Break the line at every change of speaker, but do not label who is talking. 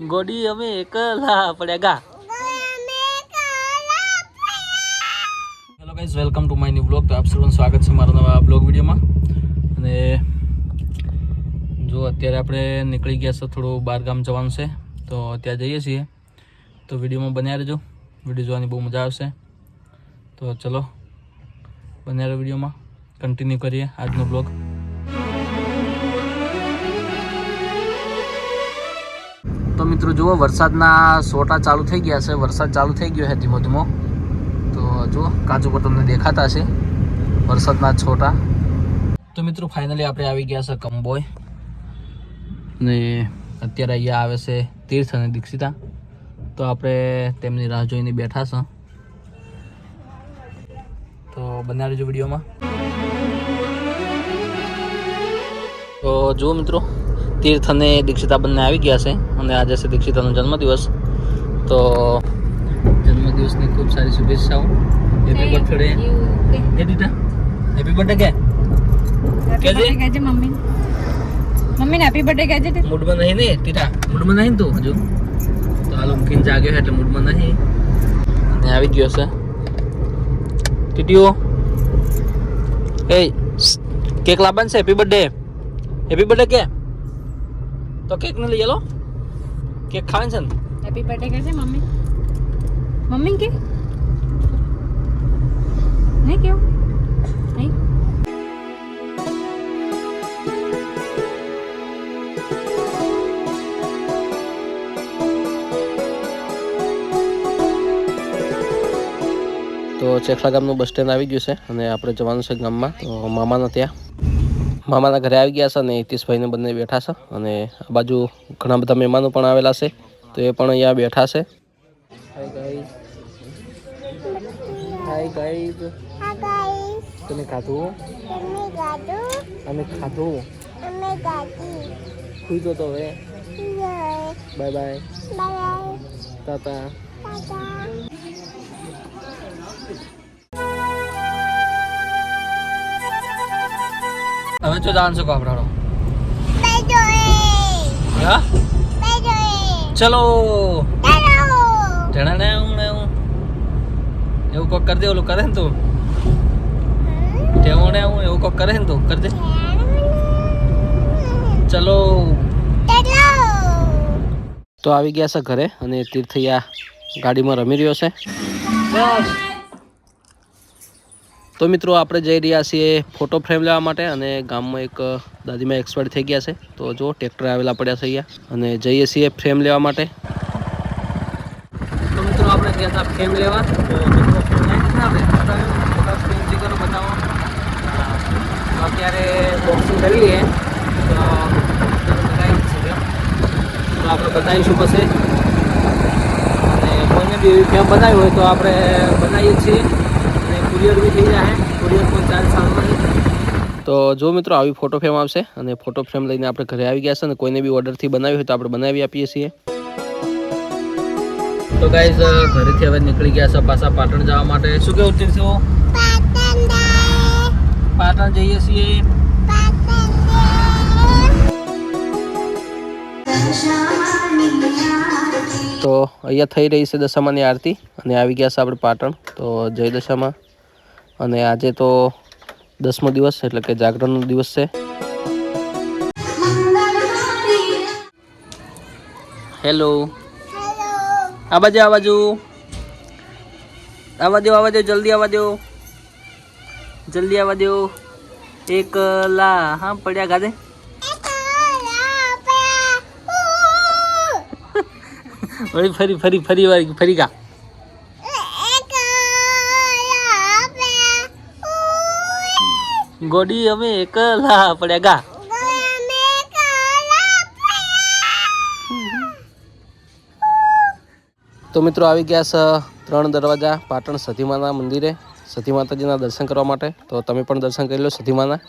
गोडी અમે એકલા પડ્યા ગા. Hello guys, welcome to my new blog. તો આપ સૌનું સ્વાગત છે મારા નવા બ્લોગ વિડીયોમાં. અને જો અત્યારે આપણે નીકળી ગયા છે, થોડું બહાર ગામ જવાનું છે, તો ત્યાં જઈએ છીએ. તો વિડીયોમાં બન્યા રહેજો, વિડીયો જોવાની બહુ મજા આવશે. તો ચલો બન્યા રહો, વિડીયોમાં કન્ટિન્યુ કરીએ આજનો બ્લોગ. તો મિત્રો જુઓ, વરસાદના સોટા ચાલુ થઈ ગયા છે. વરસાદ ચાલુ થઈ ગયો છે ધીમો ધીમો. તો જુઓ કાચું પર તમને દેખાતા હશે વરસાદના છોટા. તો મિત્રો ફાઇનલી આપણે આવી ગયા છે કંબોય, ને અત્યારે અહીંયા આવે છે તીર્થ અને દીક્ષિતા. તો આપણે તેમની રાહ જોઈને બેઠા છે. તો બન્યા રહેજો વિડીયોમાં. તો જુઓ મિત્રો, તીર્થ અને દીક્ષિતા બંને આવી ગયા છે, અને આજે છે દીક્ષિતાનો જન્મદિવસ. તો જન્મદિવસની ખૂબ સારી શુભેચ્છાઓ. Happy birthday. કે દીટા હેપી બર્થડે કે
મમ્મી ને હેપી બર્થડે કહેજે.
મૂડમાં નહીં ને ટીટા, મૂડમાં નહીં તું હજુ. તો હાલ મૂકીને જાગ્યો એટલે મૂડમાં નહીં, અને આવી ગયો છે ટીટીઓ. એ કેક લાવવાનું છે. હેપી બર્થડે, હેપી બર્થડે કે. તો કેક ને લઈ લો, કેક ખાવાનું છે ને.
હેપી બર્થડે કહેજે મમ્મી. મમ્મી કે નહીં કેવું નહીં.
તો ચેખલા ગામનું બસ સ્ટેન્ડ આવી ગયું છે, અને આપણે જવાનું છે ગામમાં. તો મામાના ત્યાં, મામાના ઘરે આવી ગયા છે, અને હિતેશભાઈને બંને બેઠા છે. અને આ બાજુ ઘણા બધા મહેમાનો પણ આવેલા છે, તો એ પણ અહીંયા બેઠા છે. Hi guys. તમે ખાધું? અમે ખાધું. સુઈ જો તો હવે. Bye bye. ટાટા. હવે જો જાણ શકો આપણાનો. ચલો એવું કોક કરી દે. ઓલું કરે ને તું એવું કોક કરે ને તું કરી દે. ચલો. તો આવી ગયા છે ઘરે, અને તીર્થૈયા ગાડીમાં રમી રહ્યો છે. તો મિત્રો આપણે જઈ રહ્યા છીએ ફોટો ફ્રેમ લેવા માટે, અને ગામમાં એક દાદીમાં એક્સપાયર થઈ ગયા છે. તો જો ટ્રેક્ટર આવેલા પડ્યા છે અહીંયા, અને જઈએ છીએ ફ્રેમ લેવા માટે. તો મિત્રો આપણે ગયા હતા ફ્રેમ લેવા. તો બતાવો. અત્યારે બોક્સિંગ કરી લઈએ, તો આપણે બતાવીશું પછી. અને કોઈને બી એવી ફ્રેમ બનાવી હોય તો આપણે બનાવીએ છીએ, અને કુરિયર બી થઈ જાય. કુરિયર કોઈ ચાર્જ સારું નહીં. તો જો મિત્રો આવી ફોટો ફ્રેમ આવશે, અને ફોટો ફ્રેમ લઈને આપણે ઘરે આવી ગયા છે, અને કોઈને બી ઓર્ડરથી બનાવી હોય તો આપણે બનાવી આપીએ છીએ. તો ગાઈઝ ઘરેથી હવે નીકળી ગયા છે પાછા પાટણ જવા માટે. શું કેવું તીર્થો? પાટણ જઈએ છીએ. તો અહીંયા થઈ રહી છે દશામાની આરતી, અને આવી ગયા છે આપણે પાટણ. તો જય દશામાં. અને આજે તો 10મો દિવસ, એટલે કે જાગરણનો દિવસ છે. હેલો. આ બાજુ જલ્દી આવવા દો. એકલા હા પડ્યા ગાદે. ફરી ગા. ગોડી અમે એકલા પડ્યા ગા. તો મિત્રો આવી ગયા છે 3 દરવાજા પાટણ સતીમાના મંદિરે, સતી માતાજીના દર્શન કરવા માટે. તો તમે પણ દર્શન કરી લો સતીમાના.